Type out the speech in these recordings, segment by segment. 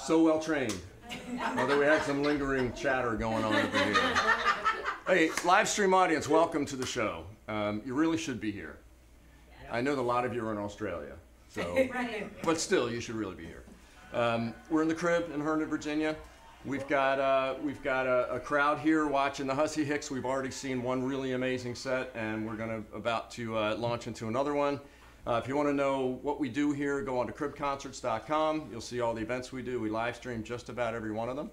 So well trained. Although we had some lingering chatter going on over here. Hey, live stream audience, welcome to the show. You really should be here. I know that a lot of you are in Australia, so, but still, you should really be here. We're in the crib in Herndon, Virginia. We've got a crowd here watching the Hussy Hicks. We've already seen one really amazing set, and we're about to launch into another one. If you want to know what we do here, go on to CribConcerts.com. You'll see all the events we do. We live stream just about every one of them.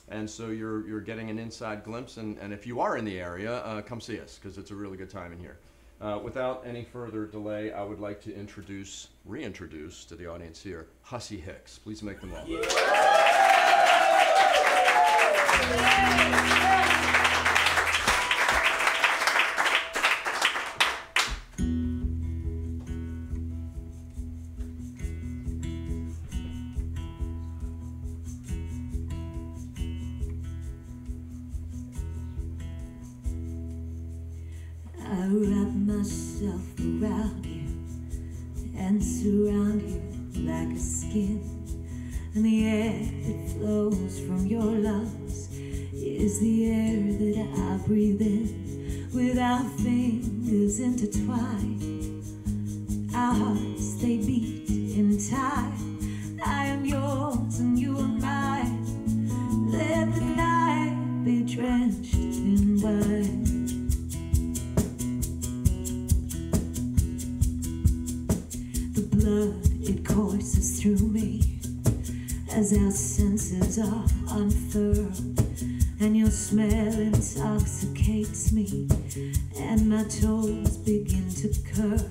And so you're getting an inside glimpse. And if you are in the area, come see us, because it's a really good time in here. Without any further delay, I would like to reintroduce to the audience here, Hussy Hicks. Please make them welcome. I wrap myself around you and surround you like a skin, and the air that flows from your lungs is the air that I breathe in. With our fingers intertwined, our hearts, they beat in time. I am yours and you are mine. Let the night be drenched in wine. Blood, it courses through me as our senses are unfurled, and your smell intoxicates me, and my toes begin to curl,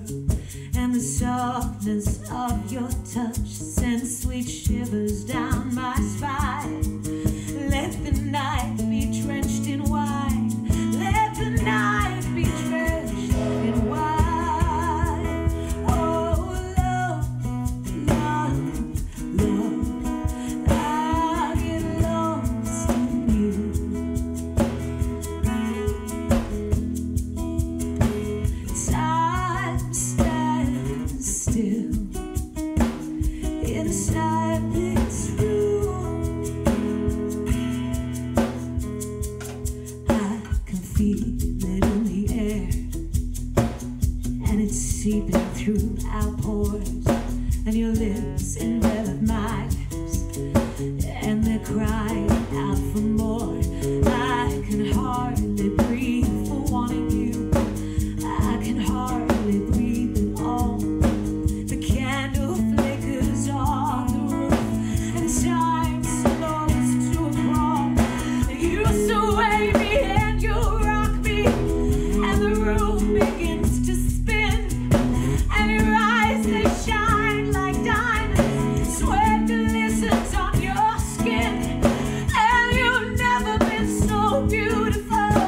and the softness of your touch sends sweet shivers down my spine. Let the night be drenched in wine. Let the night be drenched in wine. Seeping through our pores, and your lips envelop my lips, and they're crying out for more. I can hardly breathe for wanting you. I can hardly breathe at all. The candle flickers on the roof, and time slows to a crawl. You sway me and you rock me, and the room begins to spin. And your eyes, they shine like diamonds. Sweat glistens on your skin. And you've never been so beautiful.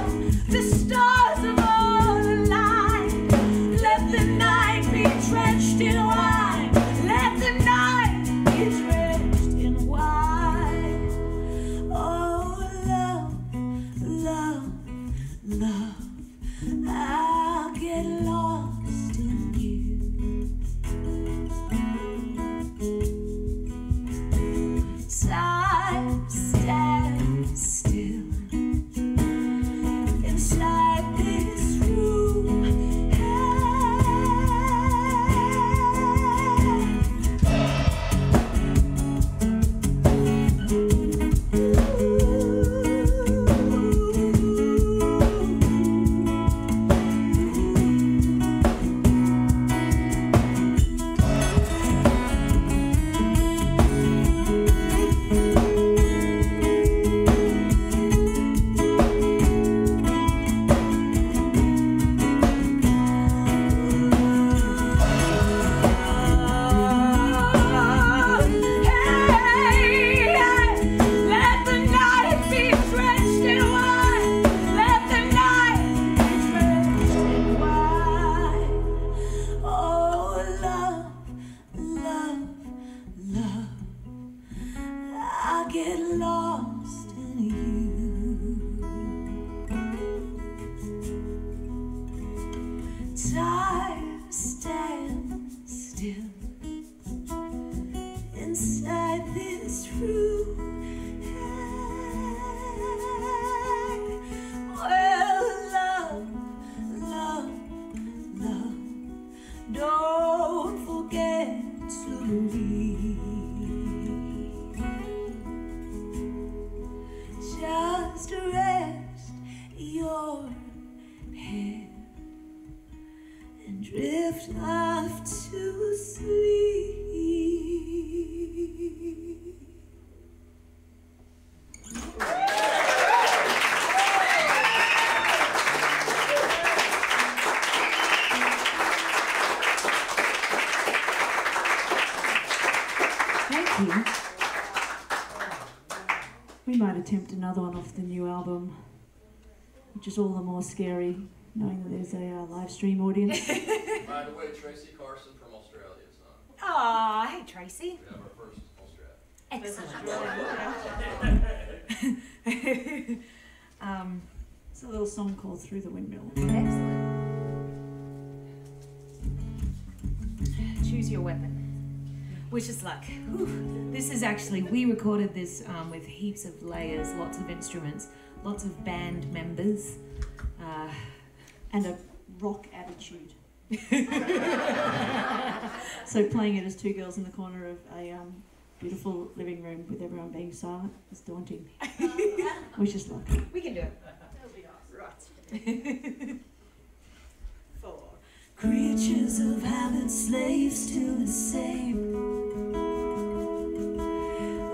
just rest your head and drift off to sleep. Thank you. We might attempt another one off the new album, which is all the more scary, knowing that there's a live stream audience. By the way, Tracy Carson from Australia is on. Aw, hey Tracy. We have our first Australia. Excellent. It's a little song called Through the Windmill. Excellent. Choose your weapon. Wish us luck. Whew. This is actually, we recorded this with heaps of layers, lots of instruments, lots of band members, and a rock attitude. So playing it as two girls in the corner of a beautiful living room with everyone being silent was daunting. Wish us luck. We can do it. That'll be awesome. Right. For creatures of habit, slaves to the same.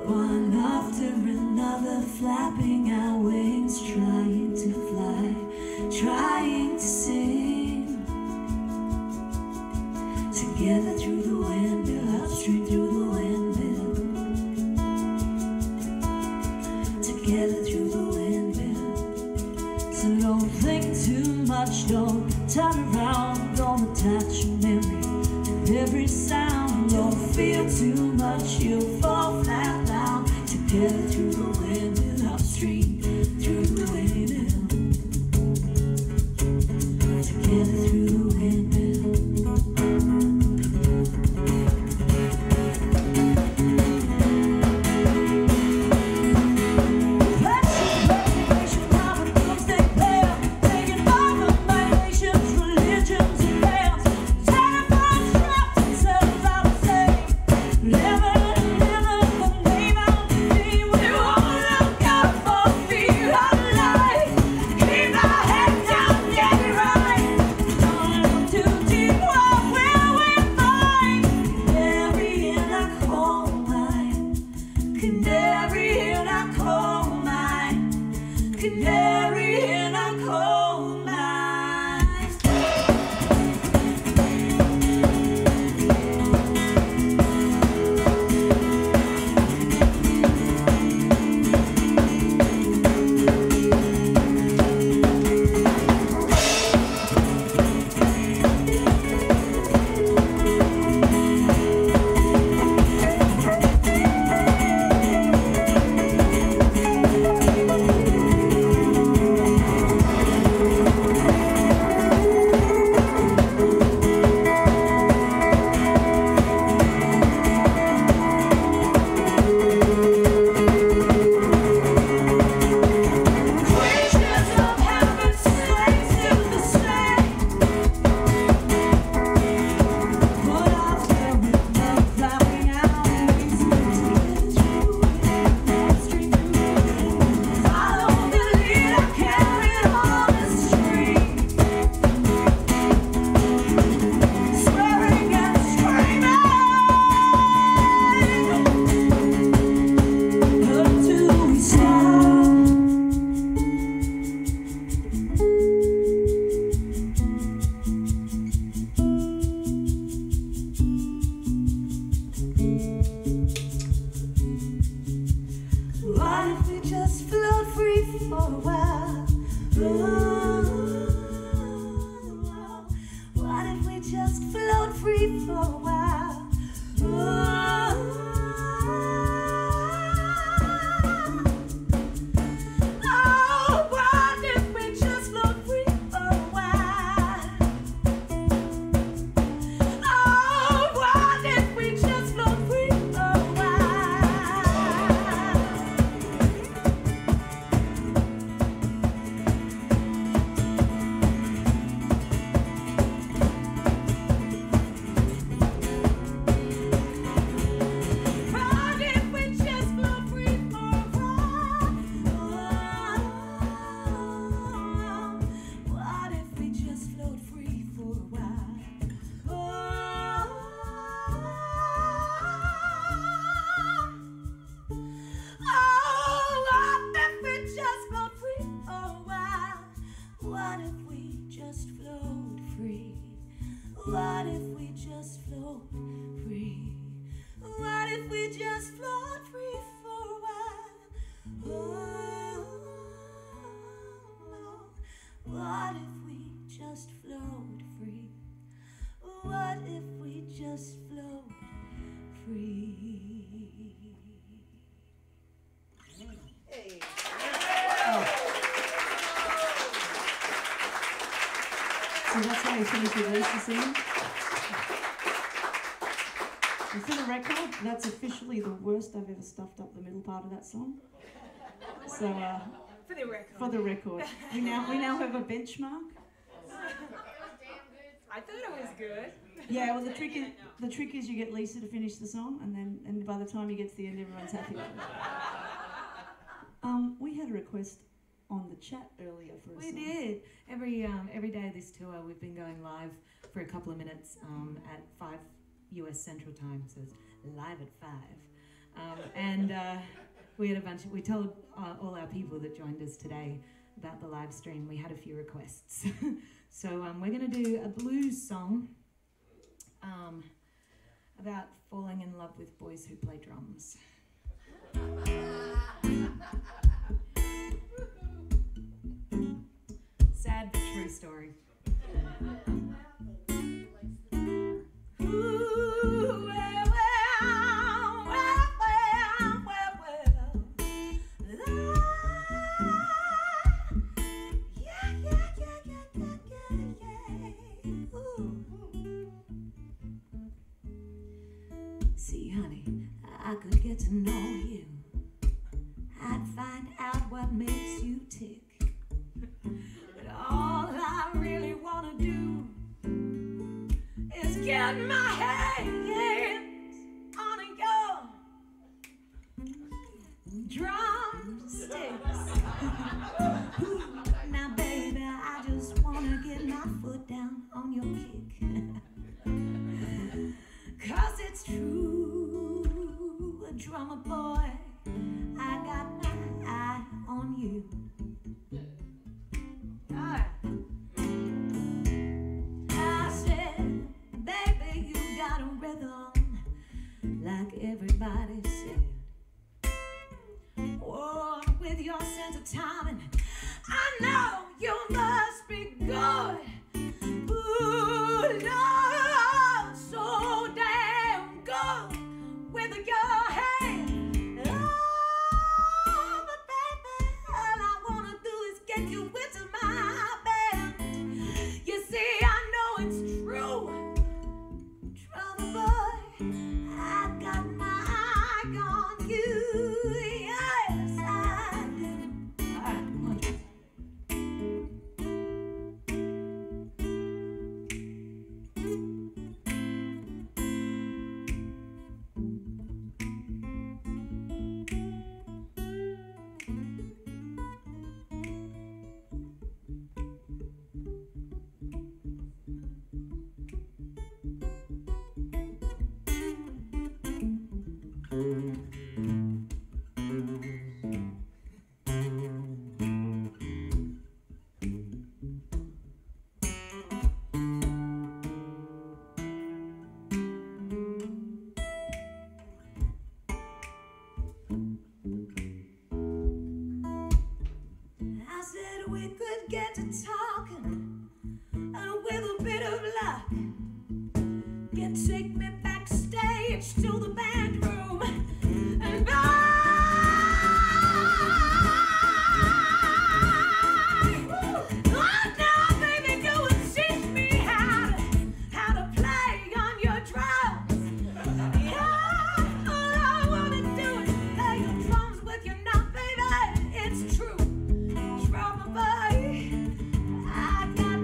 One after another, flapping our wings, trying to fly, trying to sing. Together through the windmill, upstream through the windmill. Together through the windmill. So don't think too much, don't turn around, don't attach your memory to every sound. Don't feel too much, you'll fall flat down. Together through the windmill, upstream through the windmill. Together through the windmill. What if we just flowed free? What if we just flowed free? Hey. So that's how you finish your verse this evening. And for the record, that's officially the worst I've ever stuffed up the middle part of that song. So For the record. for the record, we now have a benchmark. I thought it was good. Yeah, well the trick is you get Lisa to finish the song, and by the time you get to the end, everyone's happy. We had a request on the chat earlier for a We song. did. Every day of this tour, we've been going live for a couple of minutes at 5 US Central Time, so it's live at 5. We had we told all our people that joined us today about the live stream. We had a few requests. So we're going to do a blues song about falling in love with boys who play drums. Sad but true story. See, honey, I could get to know you. I'd find out what makes you tick. But all I really want to do is get my hands on your drumsticks. Now, baby, I just want to get my foot down on your kick. 'Cause it's true, a drummer boy, I got my eye on you. I said, baby, you got a rhythm, like everybody said. Oh, with your sense of timing, I know you must be good. Ooh, Lord, so damn good with your hand. Oh, but baby, all I wanna do is get you into my band. You see, I know it's true, trouble boy, I got my eye on you. Yes, I do. All right, come on. I said we could get to talking, and with a bit of luck, you take me backstage to the band room, and oh, now, baby, you would teach me how to play on your drums. Yeah, all I wanna do is play your drums with you now, baby. It's true. Drummer boy, I got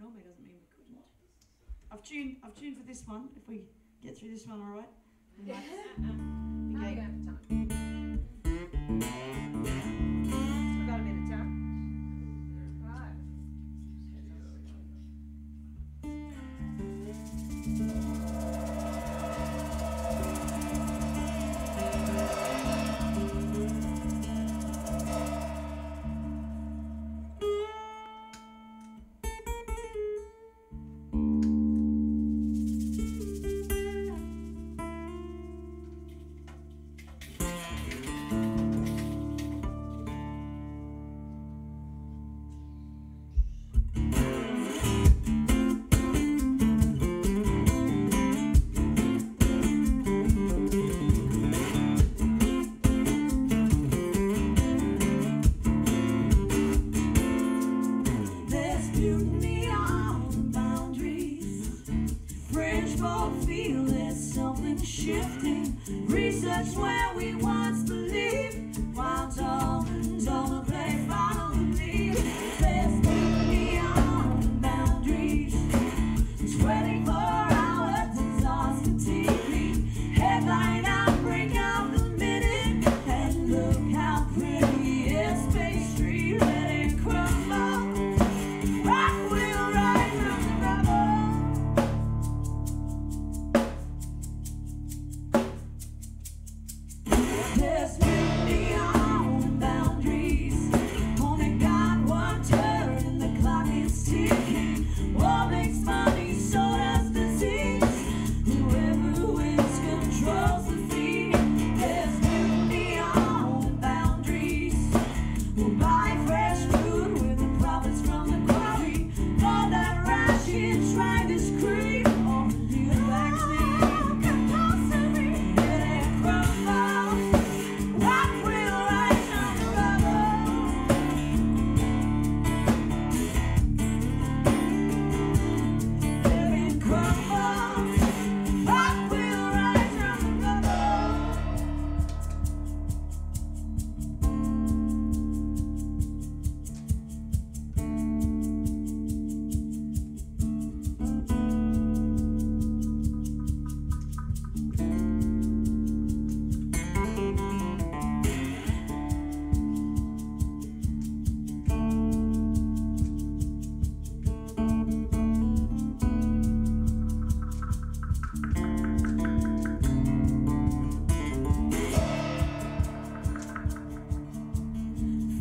normally doesn't mean we couldn't. I've tuned for this one. If we get through this one, all right. Yeah. Okay. Still got a bit of time. Right. Shifting, research where we once believed, while dolphins on the play follow the lead. There's beyond boundaries, 24-hour disaster TV, headline outbreak of the minute, and look how pretty is Space Street, let it crumble. Rock will rise from the rubble. There's beyond boundaries. Only got one turn and the clock is ticking. War makes money, so does disease. Whoever wins controls the feed. There's beyond boundaries. We'll buy fresh food with the profits from the quarry. All that ration, try this cream. All the deal vaccine. Compulsory, let it crumble. Rock will rise from the rubble. Let it crumble. Rock will rise from the rubble.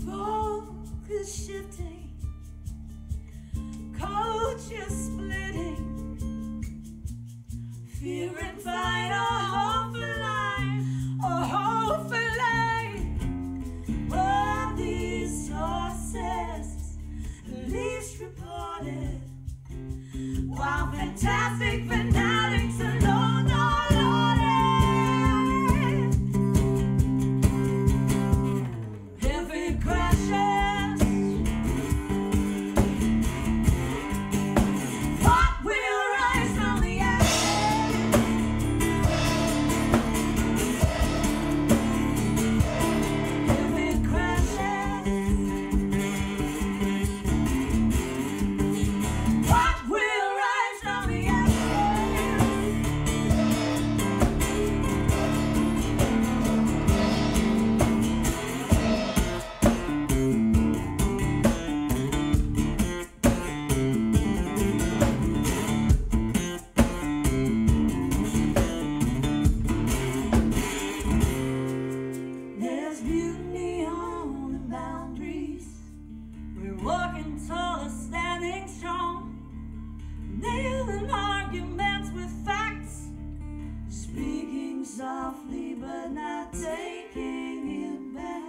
Focus shifting, culture splitting, fear and fight, or hope for life, or hope for life. Well, these sources least reported, while fantastic fanatics alone are lauded. If it crashes, what will rise from the ashes? If it crashes, what will rise from the ashes? There's beauty on the boundaries. We're walking tall, standing strong, nailing arguments with facts, speaking softly but not taking it back.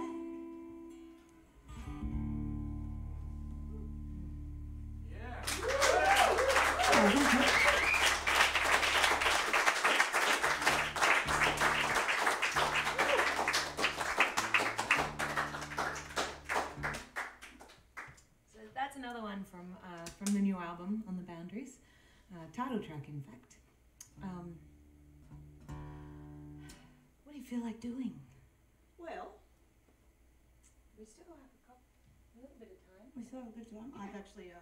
So that's another one from the new album, On the Boundaries. Title track, in fact. What do you feel like doing? Well, we still have a little bit of time. We still have a good time. I've actually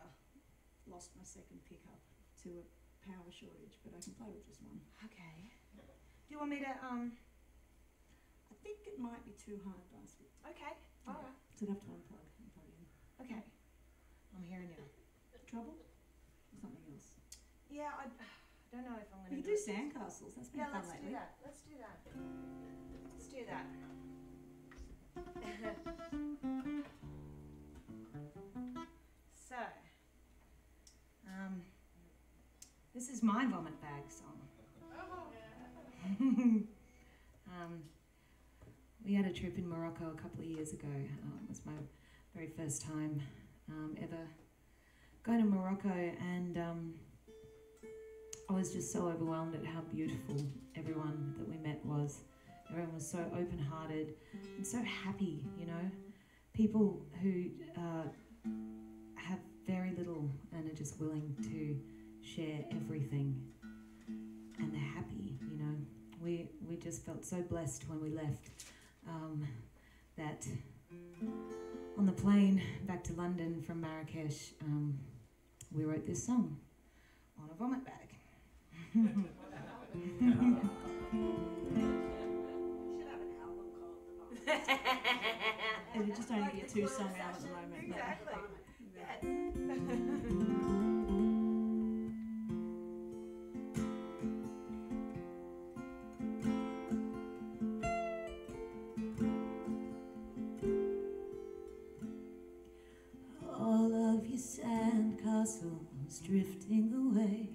lost my second pickup to a power shortage, but I can play with just one. Okay. Do you want me to, I think it might be too hard, Basket. okay, alright, So I'd have to unplug and plug in. okay. I'm hearing you. Trouble? Or something else? Yeah, I don't know if I'm We gonna can do sandcastles. That's been Yeah, fun let's lately. do that, let's do that. Let's do that. So, This is my vomit bag song. We had a trip in Morocco a couple of years ago. It was my very first time ever going to Morocco, and I was just so overwhelmed at how beautiful everyone that we met was. Everyone was so open-hearted and so happy, you know. People who have very little and are just willing to share everything, and they're happy, you know. We just felt so blessed when we left that on the plane back to London from Marrakesh, we wrote this song on a vomit bag. we should have an album called The Vomit. And we're just only a two-song out at the moment. but- Exactly. Yes. All of your sandcastles drifting away,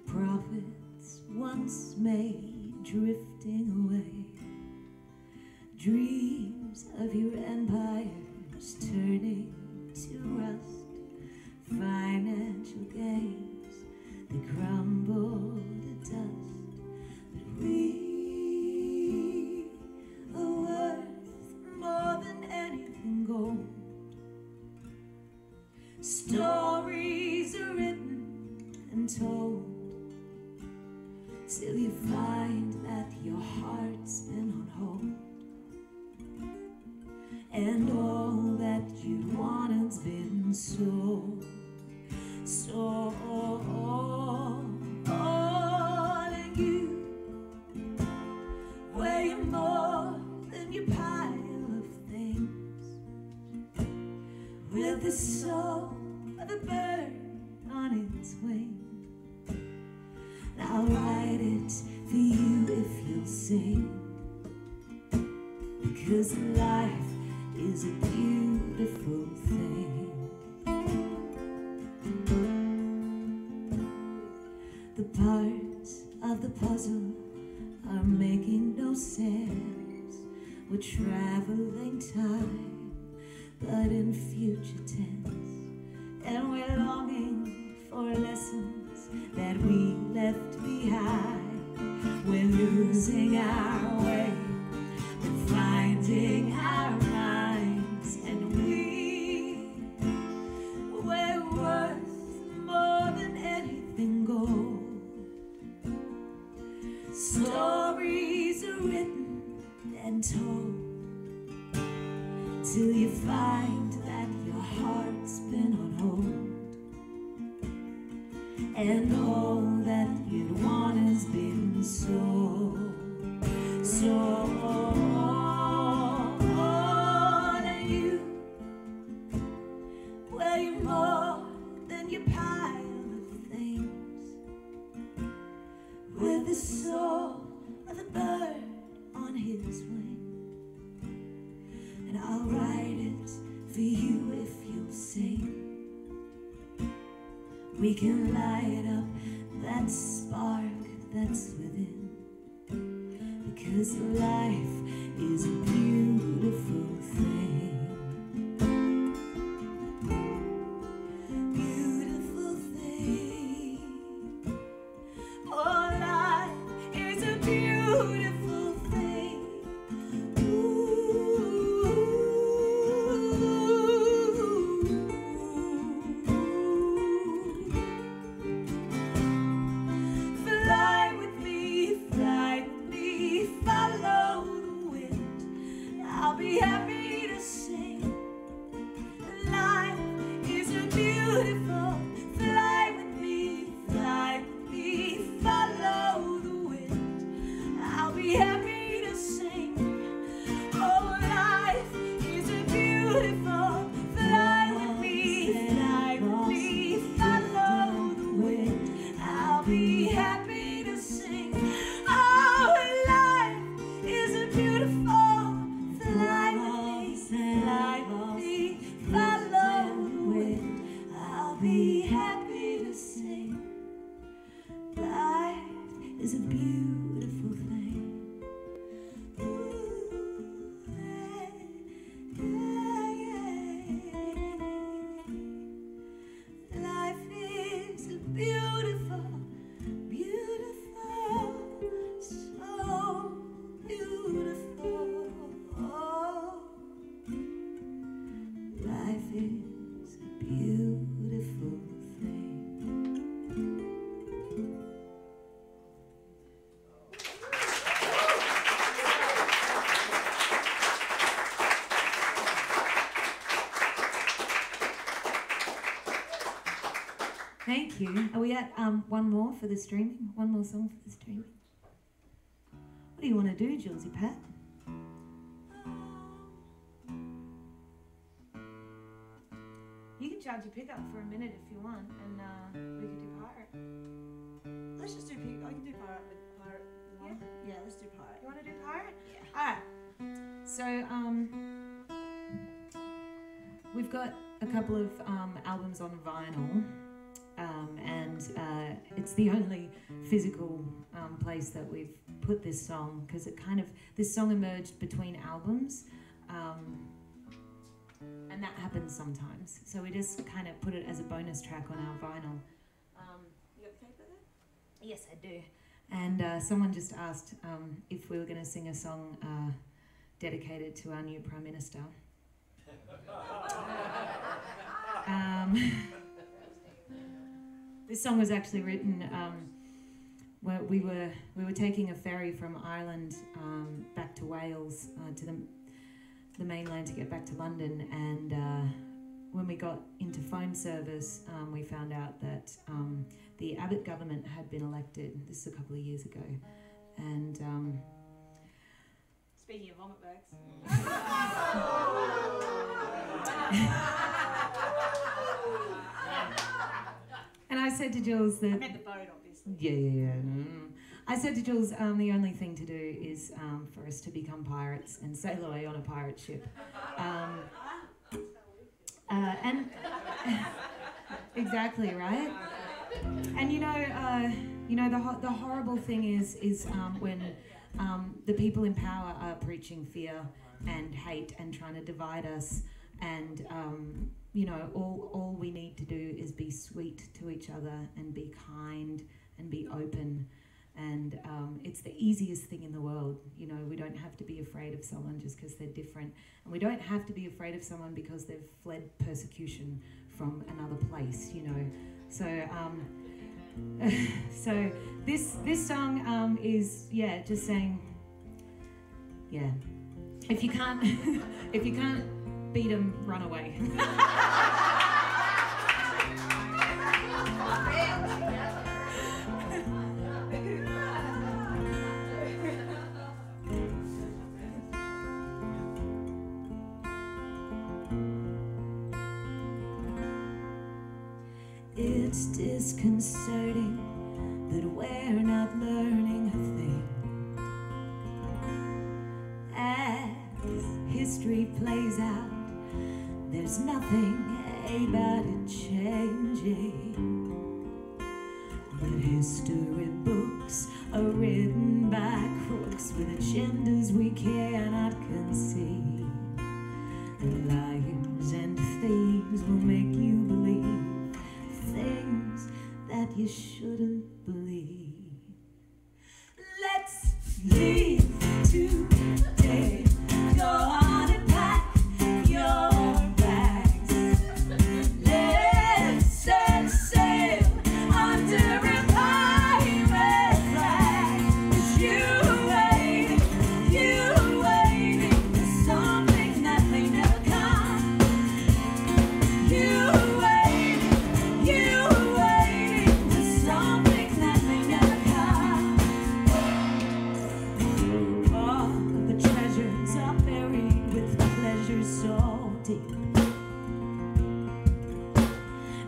profits once made drifting away, dreams of your empires turning to rust, financial gains they crumble to dust, but we are worth more than anything gold. Stories are written and told till you find that your heart's been on hold, and all that you wanted's been sold. So and you weigh more than your pile of things, with the soul of a bird on its wing. And I'll write it for you if you'll sing, because life is a beautiful thing. The parts of the puzzle are making no sense. We're traveling time, but in future tense, and we're longing for lessons that we left behind. We're losing our way, we're finding our minds, and we're worth more than anything gold. Stories are written and told till you find that your heart's been on hold, and all that you'd want has been sold. So and you weigh more than your pile of things, with the soul of a bird on his wing. And I'll write it for you if you'll sing. We can light up that spark that's within, because life is a beautiful thing. Beautiful thing. Oh, life is a beautiful thing. Fly with me, follow the wind. I'll be happy to sing. Life is a beautiful thing. Ooh, yeah, yeah. Life is a beautiful, beautiful, so beautiful. Oh, life is a beautiful thing. Thank you. Are we at one more for the streaming? One more song for the streaming? What do you want to do, Julesy Pat? You can charge your pickup for a minute if you want, and we could do pirate. Let's just do I can do pirate with pirate. Yeah? Yeah, let's do pirate. You want to do pirate? Yeah. Alright. So, we've got a couple of albums on vinyl, and it's the only physical place that we've put this song, because this song emerged between albums, and that happens sometimes. So we just kind of put it as a bonus track on our vinyl. You got the paper there? Yes, I do. And someone just asked if we were going to sing a song dedicated to our new Prime Minister. This song was actually written where we were taking a ferry from Ireland back to Wales to the mainland to get back to London, and when we got into phone service, we found out that the Abbott government had been elected. This is a couple of years ago, and Speaking of vomit bags. and I said to Jules that I meant the boat, obviously. yeah. I said to Jules, the only thing to do is for us to become pirates and sail away on a pirate ship. And exactly, right? And you know the horrible thing is when the people in power are preaching fear and hate and trying to divide us, and all we need to do is be sweet to each other and be kind and be open. And it's the easiest thing in the world. We don't have to be afraid of someone just because they're different. And we don't have to be afraid of someone because they've fled persecution from another place, So so this song is, just saying, if you can't beat them, run away. It's disconcerting that we're not learning a thing. As history plays out, there's nothing about it changing. But history books are written by crooks with agendas we cannot conceive. And liars and thieves will make you believe things that you shouldn't believe. Let's leave today. Go on and pack your bags. Let's set sail under a pirate flag. 'Cause you waiting for something that may never come. You waiting for something that may never come. All the treasures are buried with pleasures so deep.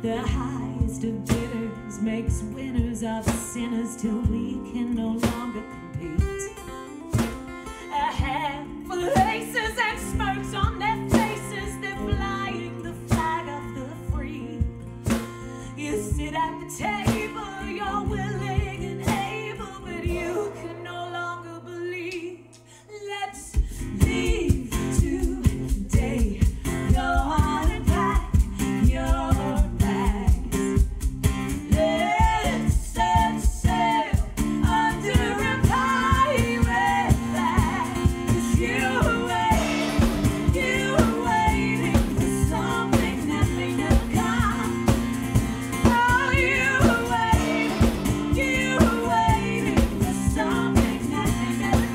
The highest of bidders makes winners of sinners till we can no longer compete. A handful of aces and smokes on their faces, they're flying the flag of the free. You sit at the table, you're willing and able, but you can no longer believe. Let's leave today. Go on and pack your bags. Let's set sail under a pirate flag. 'Cause you were waiting for something that may never come. Oh, you were waiting for something that may never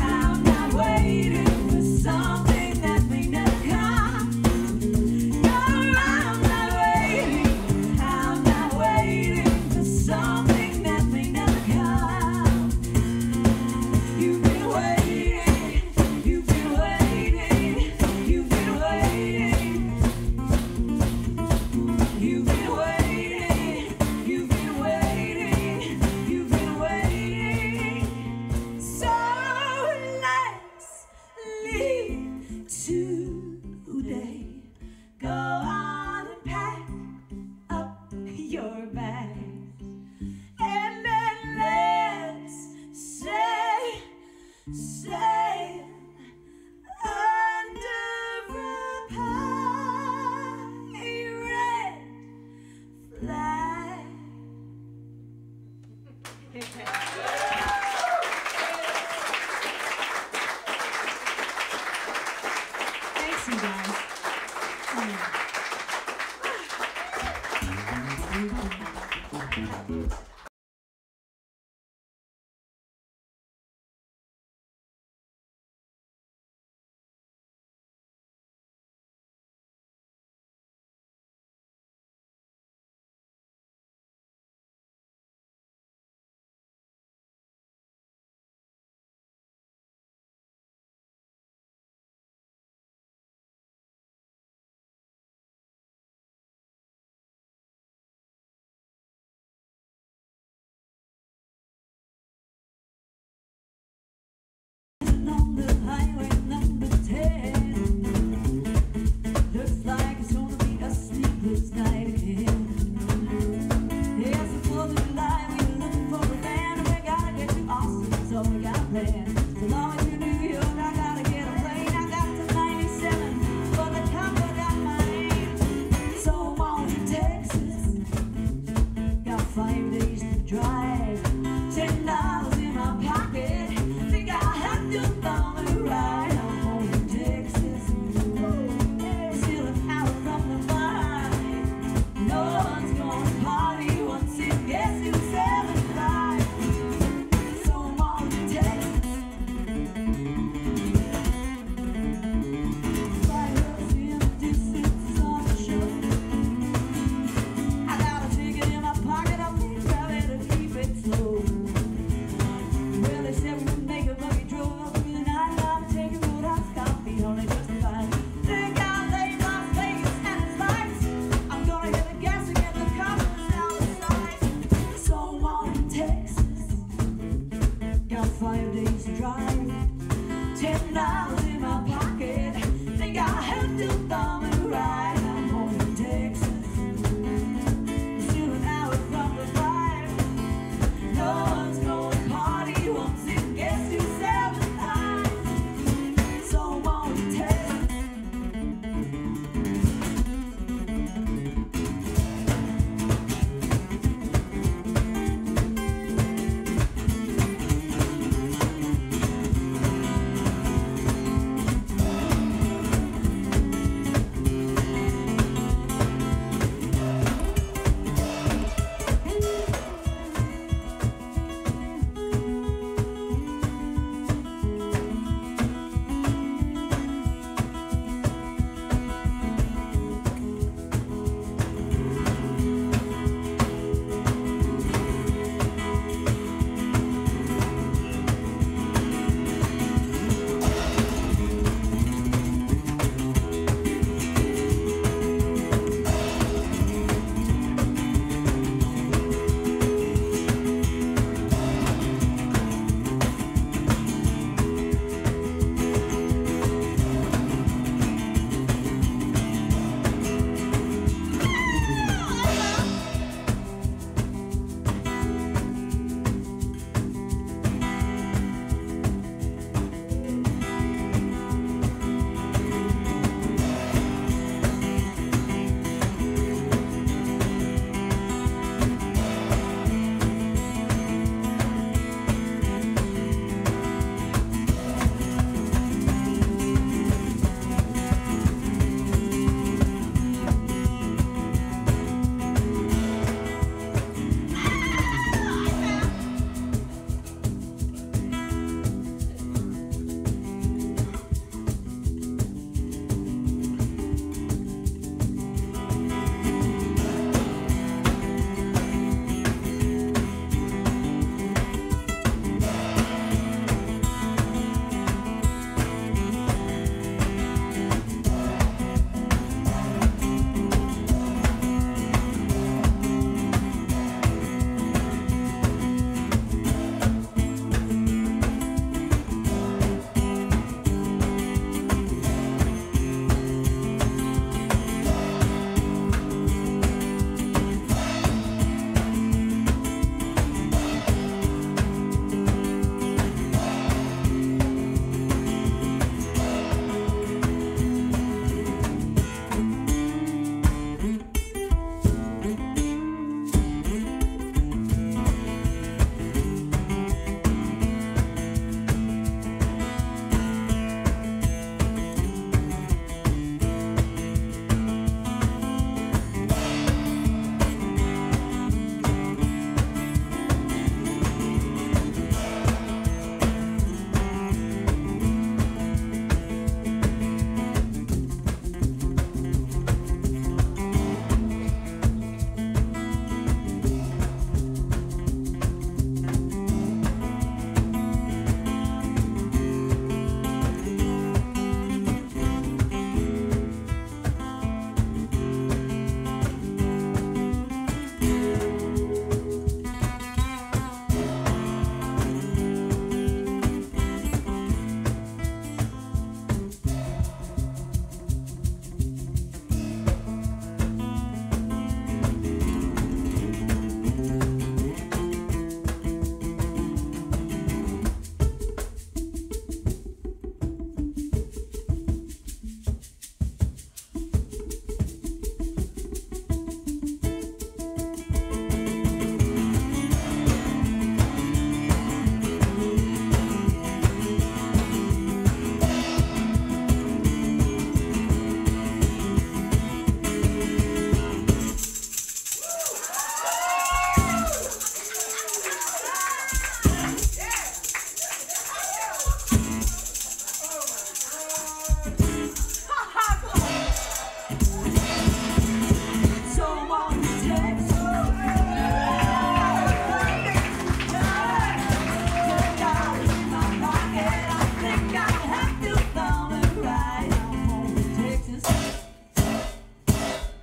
I'm not waiting for something that may never come. No, I'm not waiting for something that may never come. You've been waiting, you've been waiting, you've been waiting. You've been waiting, you've been waiting, you've been waiting. So let's leave today. Go on and pack up your bags, and then let's sail under a pirate flag. Thanks, you guys. On the highway number 10, looks like it's gonna be a sleepless night again. Yes, it's 4th of July, we're looking for a band, and we gotta get to Austin, so we got a plan. So long as you're New York, I gotta get a plane. I got to 97 for the comfort of my name. So I'm on to Texas, got 5 days to drive, $10 in my pocket. Think I have to bum a ride.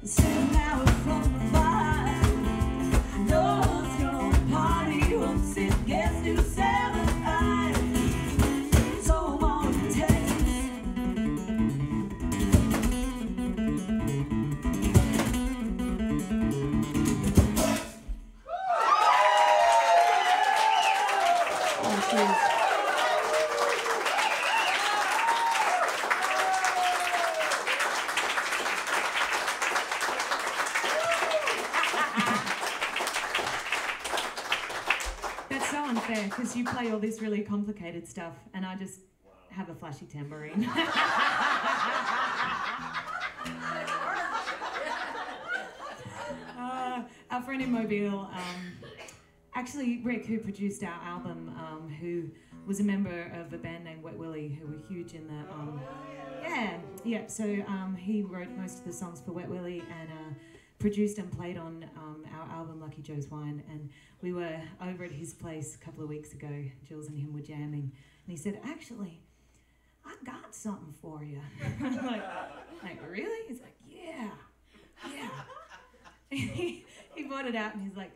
Sitting out from afar, knows your party once it gets to 7. So on it takes. Oh, cheers. That's so unfair because you play all this really complicated stuff and I just have a flashy tambourine. Our friend in Mobile, actually Rick, who produced our album, who was a member of a band named Wet Willie, who were huge in the, so he wrote most of the songs for Wet Willie and produced and played on our album Lucky Joe's Wine, and we were over at his place a couple of weeks ago. Jules and him were jamming, and he said, actually, I got something for you. like, really? He's like, yeah. He brought it out and he's like,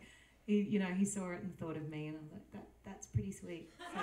he saw it and thought of me, and I'm like, that's pretty sweet. So,